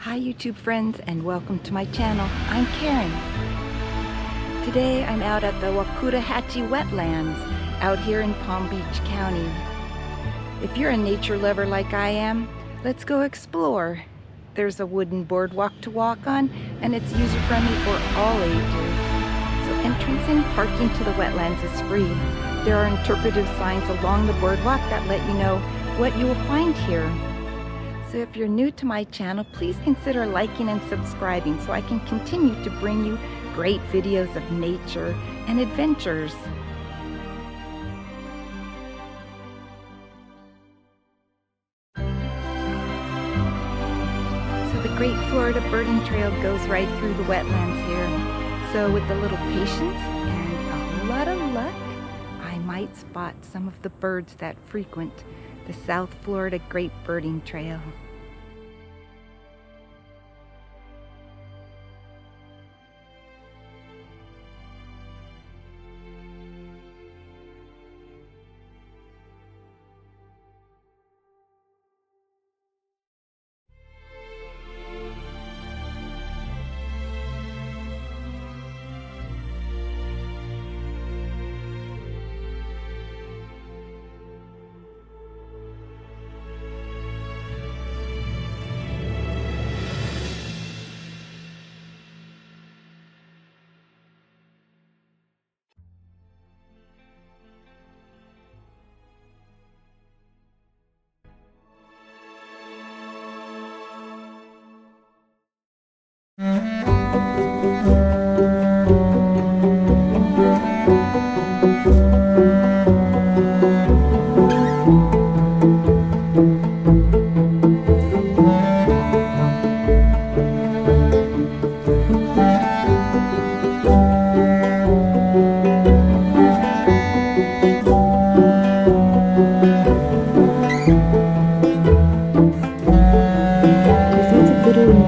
Hi YouTube friends, and welcome to my channel. I'm Karen. Today I'm out at the Wakodahatchee Wetlands out here in Palm Beach County. If you're a nature lover like I am, let's go explore. There's a wooden boardwalk to walk on, and it's user-friendly for all ages. So entrance and parking to the wetlands is free. There are interpretive signs along the boardwalk that let you know what you will find here. So if you're new to my channel, please consider liking and subscribing so I can continue to bring you great videos of nature and adventures. So the Great Florida Birding Trail goes right through the wetlands here. So with a little patience and a whole lot of luck, I might spot some of the birds that frequent the South Florida Great Birding Trail.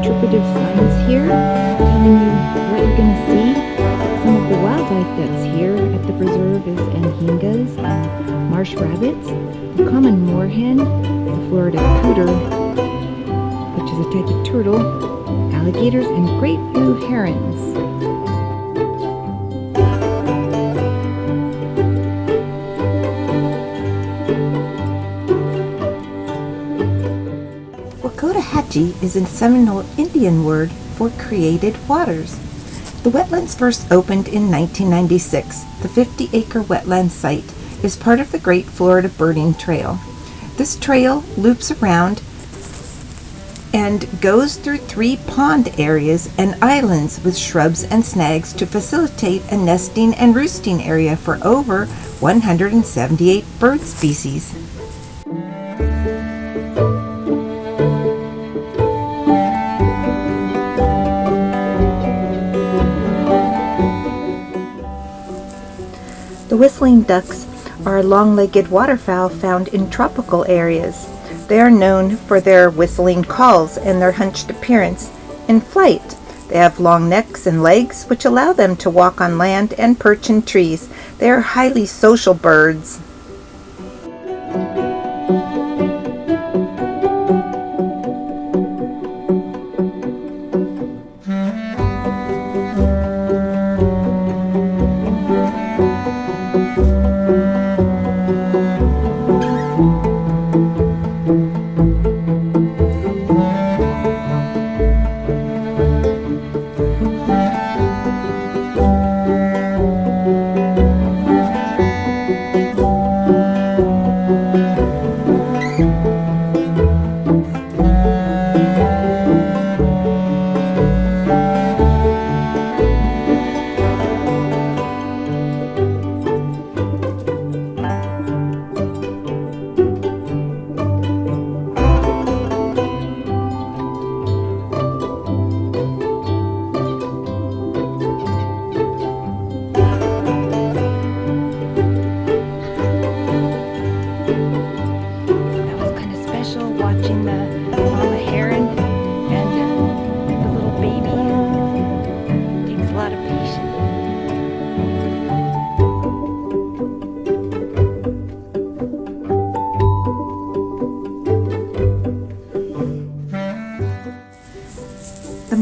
Interpretive signs here telling you what you're going to see. Some of the wildlife that's here at the preserve is anhingas and marsh rabbits, the common moorhen, the Florida cooter, which is a type of turtle, alligators, and great blue herons. Wakodahatchee is a Seminole Indian word for created waters. The wetlands first opened in 1996. The 50-acre wetland site is part of the Great Florida Birding Trail. This trail loops around and goes through 3 pond areas and islands with shrubs and snags to facilitate a nesting and roosting area for over 178 bird species. The whistling ducks are a long-legged waterfowl found in tropical areas. They are known for their whistling calls and their hunched appearance in flight. They have long necks and legs which allow them to walk on land and perch in trees. They are highly social birds.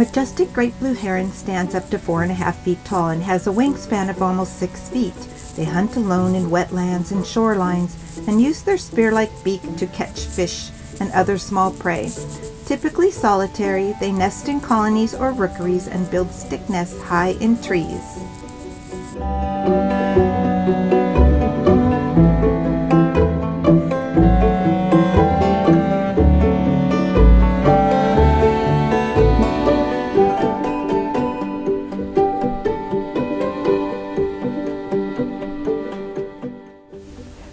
majestic great blue heron stands up to 4.5 feet tall and has a wingspan of almost 6 feet. They hunt alone in wetlands and shorelines and use their spear-like beak to catch fish and other small prey. Typically solitary, they nest in colonies or rookeries and build stick nests high in trees.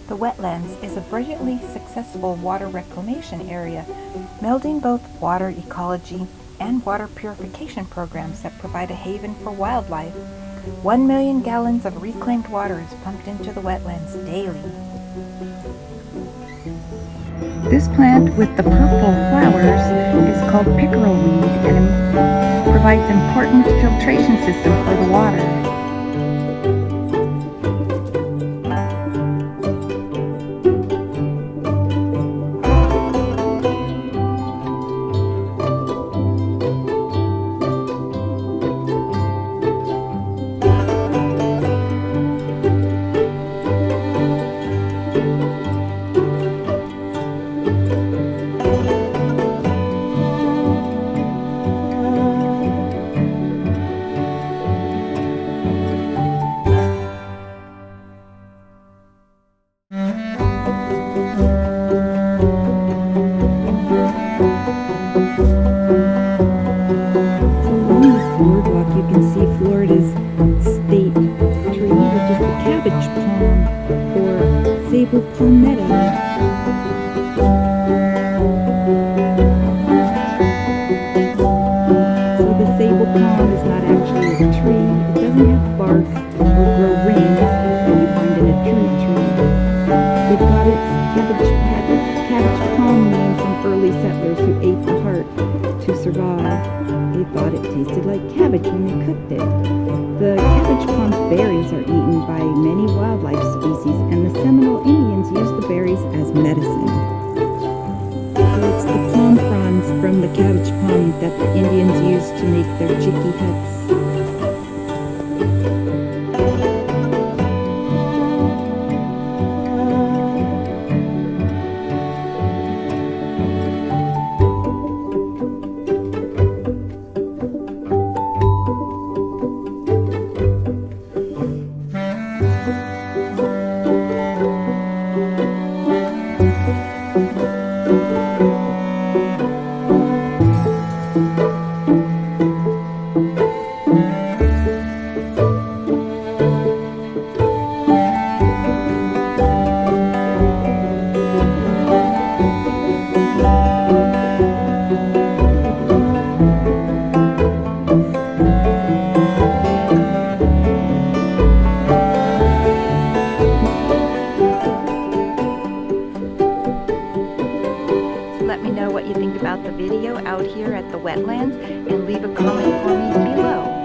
The wetlands is a brilliantly successful water reclamation area, melding both water ecology and water purification programs that provide a haven for wildlife. 1 million gallons of reclaimed water is pumped into the wetlands daily. This plant with the purple flowers is called pickerelweed and provides important filtration system for the water. Boardwalk, you can see Florida's state tree, which is the cabbage palm or sable palmetto. So the sable palm is not actually a tree. It doesn't have bark or grow rings that you find in a tree. It got its cabbage palm name from early settlers who ate the heart to survive. They thought it tasted like cabbage when they cooked it. The cabbage palm's berries are eaten by many wildlife species, and the Seminole Indians used the berries as medicine. So it's the palm fronds from the cabbage palm that the Indians used to make their chickee huts. Let me know what you think about the video out here at the wetlands and leave a comment for me below.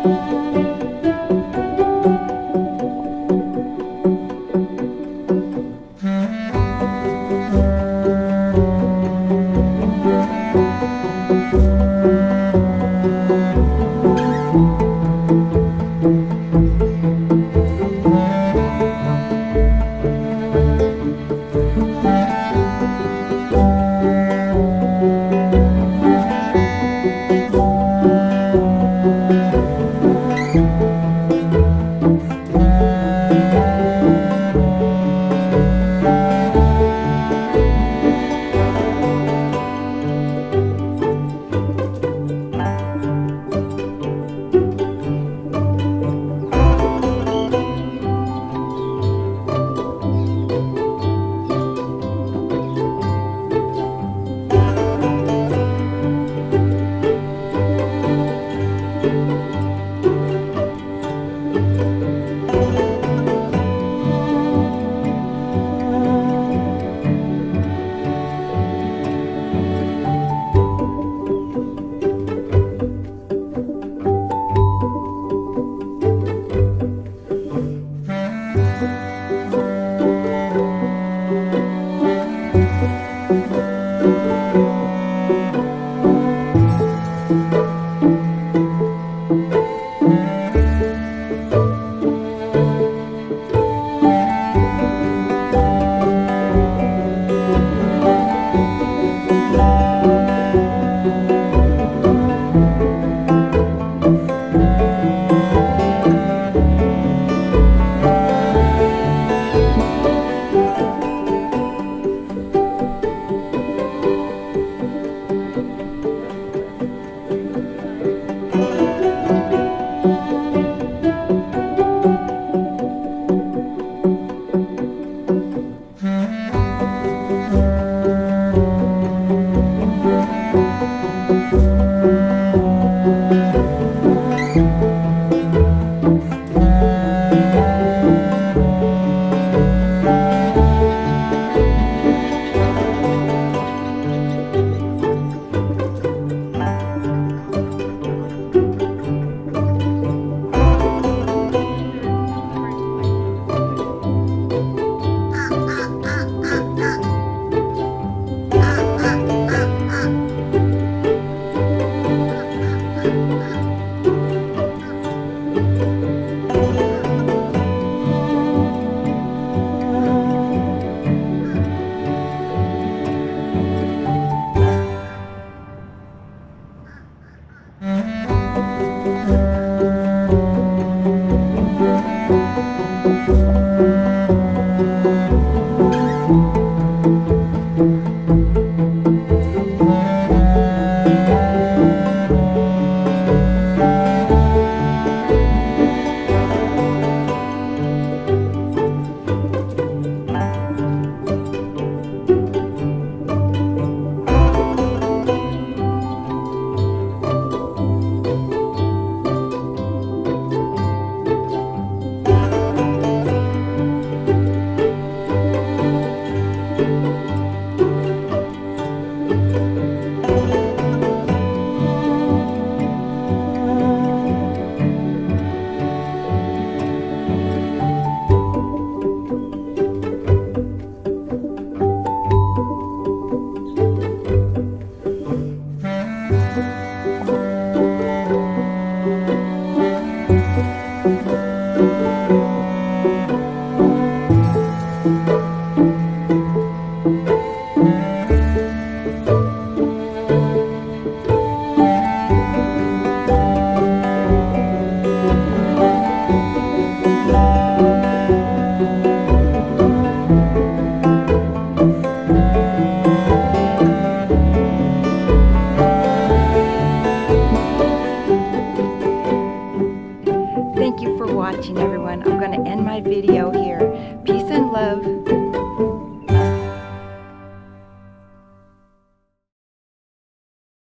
love.